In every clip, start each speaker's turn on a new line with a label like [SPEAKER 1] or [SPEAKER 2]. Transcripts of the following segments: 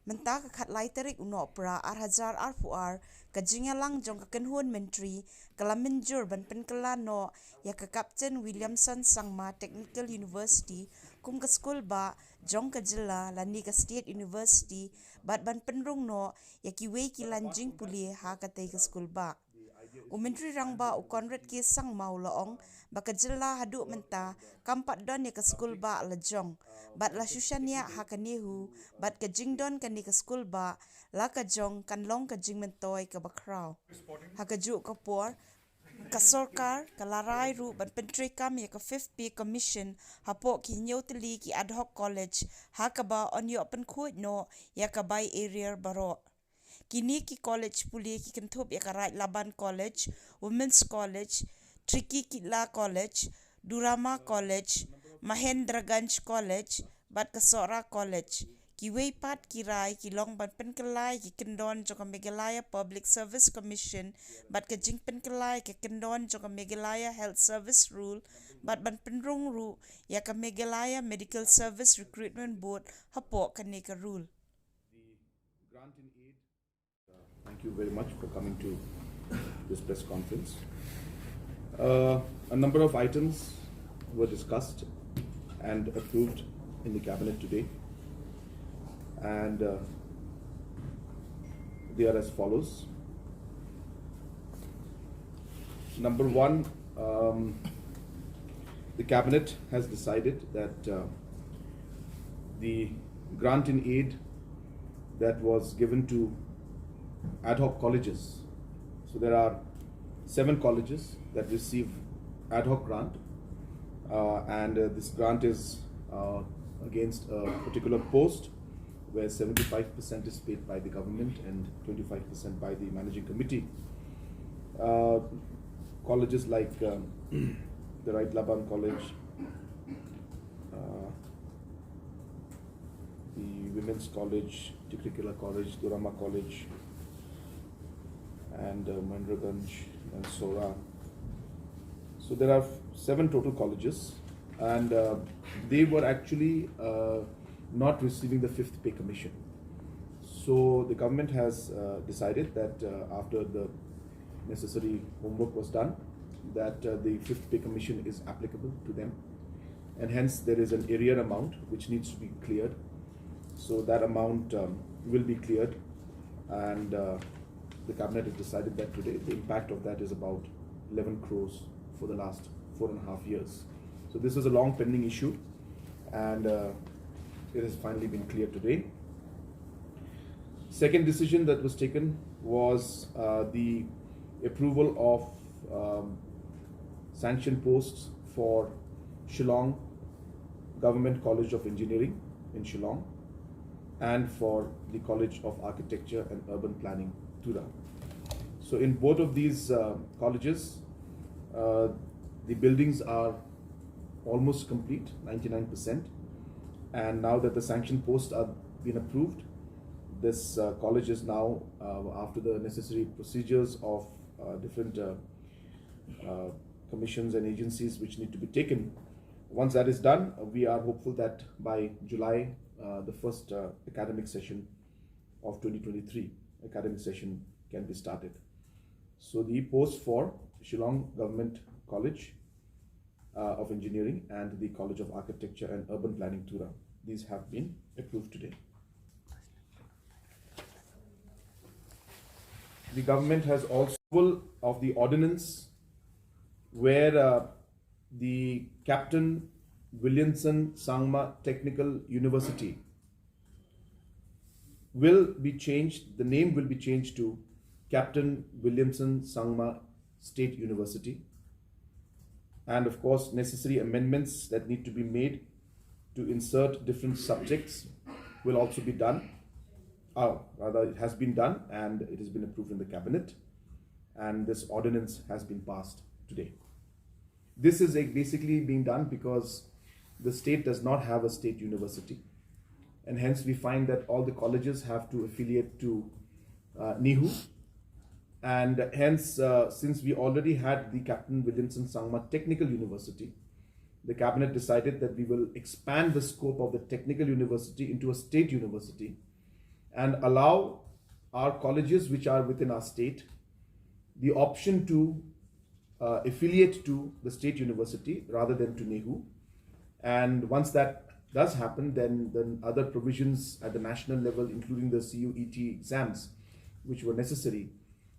[SPEAKER 1] menta ka khat lai tarik uno Pura Hajar Puar ka jingalang jong ka kanhun menteri kalamin jur ban Pynkylla no ya ka Captain Williamson sangma Technical University kum ka Skulbah jong ka jilla lani ka State University bat ban penrung no ya ki wei ki lanjing puli ha ka tei ka Skulbah. Menteri rangba Conrad ki sang mau loong baka jilla hadu menta kampat don ya ka Skulbah lejong bat la shushania ha ka nehu bat ka jingdon ka ni ka Skulbah la ka jong kan long ka jing mentoy ka bakraw ha ka ju ka por ka Sorkar ka larai ru ban pentri kam ya ka 5th pay commission hapo ki nyoteli ki ad hoc college ha ka ba on yo pen khuit no ya ka bay area baro kini ki college puli ki kentup ya ka right laban college women's college Pynkylla college Durama college Mahendraganj college bat ka Sora college ki wei pat ki rai ki long ban Pynkylla ki kendon joka Meghalaya Public Service Commission bat ka jing Pynkylla ki kendon joka Meghalaya Health Service Rule bat ban penrung ru ya ka Meghalaya Medical Service Recruitment Board hapo ka ne ka rule.
[SPEAKER 2] The grant in aid. Thank you very much for coming to this press conference. A number of items were discussed and approved in the cabinet today, and they are as follows. Number one, the cabinet has decided that the grant in aid that was given to ad hoc colleges. So there are 7 colleges that receive ad hoc grant, and this grant is against a particular post where 75% is paid by the government and 25% by the managing committee. Colleges like the Right Laban College, the Women's College, Pynkylla College, Durama College, and Mahendraganj and Sora. So there are 7 total colleges, and they were actually not receiving the 5th pay commission. So the government has decided that after the necessary homework was done, that the 5th pay commission is applicable to them, and hence there is an arrear amount which needs to be cleared. So that amount will be cleared, and the cabinet has decided that today the impact of that is about 11 crores for the last 4.5 years. So this is a long pending issue, and it has finally been cleared today. Second decision that was taken was the approval of sanction posts for Shillong Government College of Engineering in Shillong and for the College of Architecture and Urban Planning, Pura. So in both of these colleges, the buildings are almost complete, 99%. And now that the sanction posts are being approved, this college is now, after the necessary procedures of different commissions and agencies which need to be taken. Once that is done, we are hopeful that by July, the first academic session of 2023 academic session can be started. So the posts for Shillong Government College of Engineering and the College of Architecture and Urban Planning, Pura, these have been approved today. The government has also full of the ordinance where the Captain Williamson Sangma Technical University will be changed, the name will be changed to Captain Williamson Sangma State University. And of course, necessary amendments that need to be made to insert different subjects will also be done. Rather, it has been done and it has been approved in the cabinet, and this ordinance has been passed today. This is basically being done because the state does not have a state university, and hence we find that all the colleges have to affiliate to NIHU, and hence since we already had the Captain Williamson Sangma Technical University, the cabinet decided that we will expand the scope of the technical university into a state university, and allow our colleges which are within our state the option to affiliate to the state university rather than to NEHU. And once that does happen, then other provisions at the national level, including the CUET exams, which were necessary,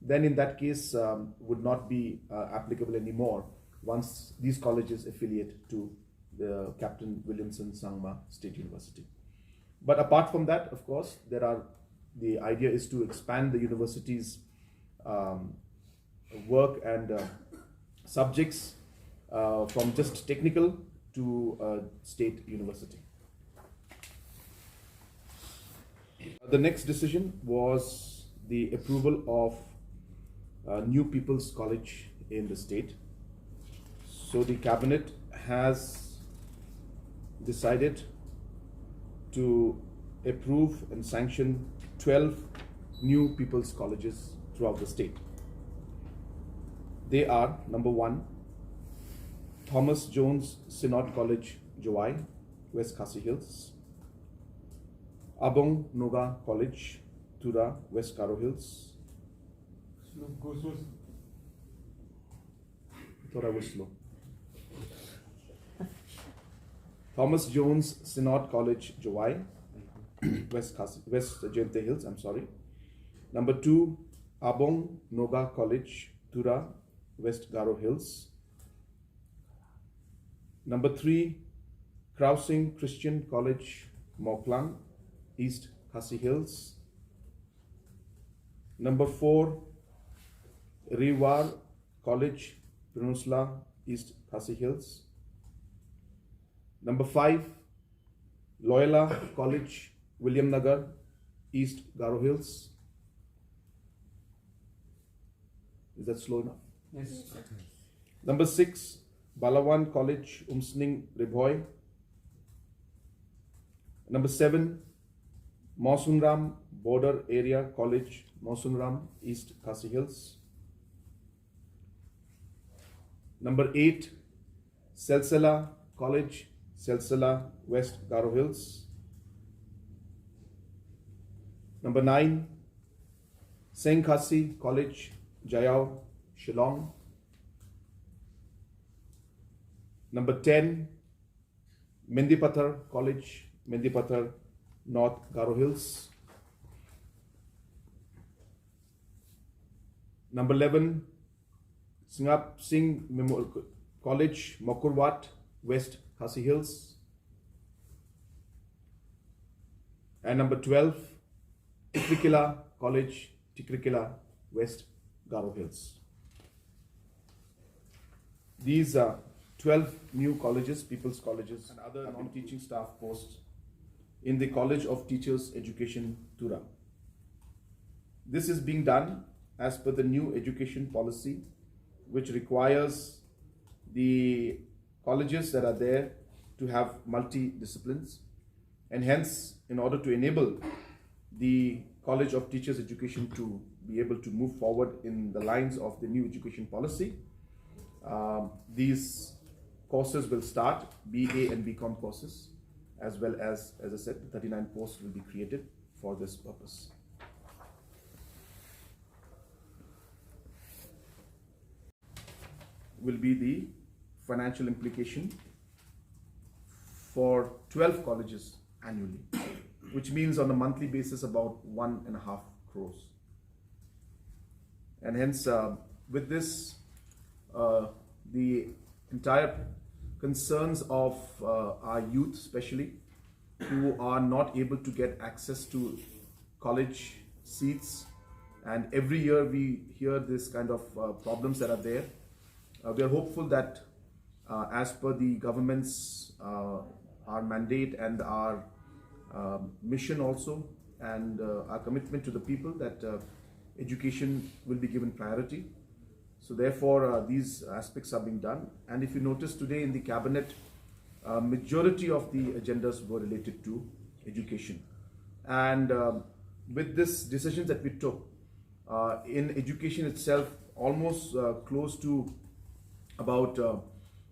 [SPEAKER 2] then in that case would not be applicable anymore once these colleges affiliate to the Captain Williamson Sangma State University. But apart from that, of course, the idea is to expand the university's work and subjects from just technical to state university. The next decision was the approval of new People's College in the state. So the cabinet has decided to approve and sanction 12 new People's Colleges throughout the state. They are: number 1, Thomas Jones Synod College, Jowai, West Khasi Hills; Abong Noga College, Tura, West Karo Hills. Thought I was slow. Thomas Jones Synod College, Jowai, West Jente Hills, Number 2, Abong Noga College, Tura, West Garo Hills. Number 3, Krausing Christian College, Moklang, East Khasi Hills. Number 4, Rewar College, Peninsula, East Khasi Hills. Number 5, Loyola College, William Nagar, East Garo Hills. Is that slow enough?
[SPEAKER 3] Yes.
[SPEAKER 2] Number 6, Balawan College, Umsning, Ribhoy. Number 7, Mausunram Border Area College, Mausunram, East Khasi Hills. Number 8, Selsela College, Selsela, West Garo Hills. Number 9, Sengkhasi College, Jayao, Shillong. Number 10, Mendipathar College, Mendipathar, North Garo Hills. Number 11, Singap Singh Memorial College, Mokurwat, West Khasi Hills. And number 12, Pynkylla College, Pynkylla, West Garo Hills. These are 12 new colleges, People's Colleges, and other non-teaching staff posts in the College of Teachers Education, Tura. This is being done as per the new education policy, which requires the colleges that are there to have multi-disciplines, and hence, in order to enable the College of Teachers Education to be able to move forward in the lines of the new education policy, these courses will start, BA and BCom courses, as well as I said, 39 posts will be created for this purpose. Will be the financial implication for 12 colleges annually, which means on a monthly basis about 1.5 crores. And hence, with this, the entire concerns of our youth, especially, who are not able to get access to college seats, and every year we hear this kind of problems that are there. We are hopeful that as per the government's our mandate and our mission also, and our commitment to the people, that education will be given priority. So therefore these aspects are being done. And if you notice today in the cabinet, majority of the agendas were related to education. And with this decisions that we took in education itself, almost close to about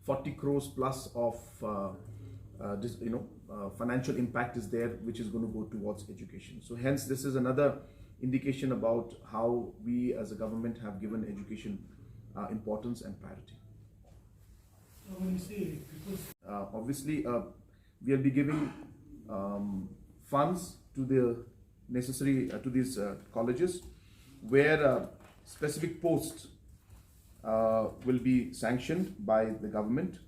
[SPEAKER 2] 40 crores plus of financial impact is there, which is going to go towards education. So hence, this is another indication about how we as a government have given education importance and priority.
[SPEAKER 3] So when you say because
[SPEAKER 2] obviously, we'll be giving funds to the necessary to these colleges, where specific posts will be sanctioned by the government,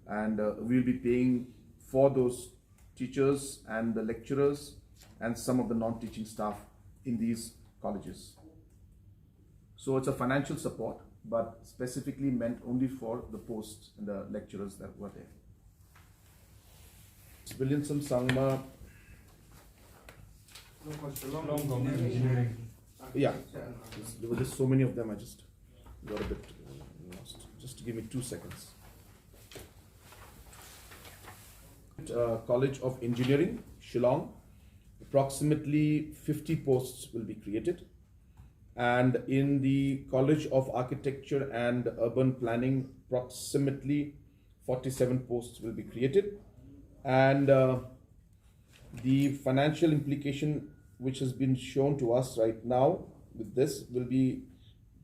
[SPEAKER 2] and we'll be paying for those teachers and the lecturers and some of the non-teaching staff in these colleges. So it's a financial support, but specifically meant only for the posts and the lecturers that were there. Williamson, Sangma, yeah, there were just so many of them, I just got a bit lost. Just give me 2 seconds. College of Engineering, Shillong, approximately 50 posts will be created. And in the College of Architecture and Urban Planning, approximately 47 posts will be created. And the financial implication which has been shown to us right now with this will be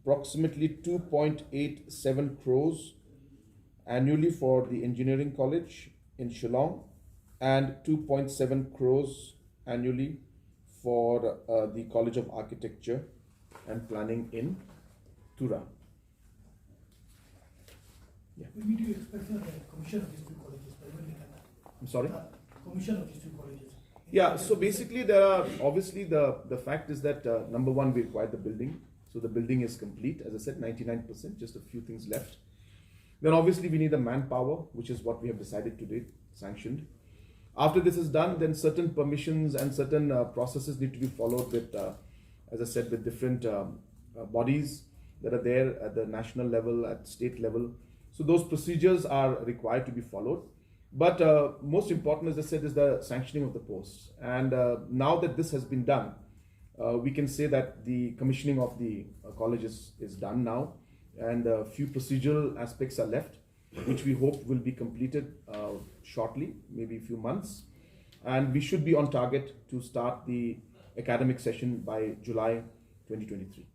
[SPEAKER 2] approximately 2.87 crores annually for the engineering college in Shillong, and 2.7 crores annually for the College of Architecture and Planning in Pura. Yeah.
[SPEAKER 3] when do you expect the commission of these two colleges?
[SPEAKER 2] I'm sorry?
[SPEAKER 3] Commission of these two colleges.
[SPEAKER 2] Yeah, so basically there are, obviously the fact is that number one, we acquired the building. So the building is complete, as I said, 99%, just a few things left. Then obviously we need the manpower, which is what we have decided to do, sanctioned. After this is done, then certain permissions and certain processes need to be followed with, as I said, with different bodies that are there at the national level, at state level. So those procedures are required to be followed. But most important, as I said, is the sanctioning of the posts. And now that this has been done, we can say that the commissioning of the colleges is done now, and a few procedural aspects are left, which we hope will be completed shortly, maybe a few months. And we should be on target to start the academic session by July 2023.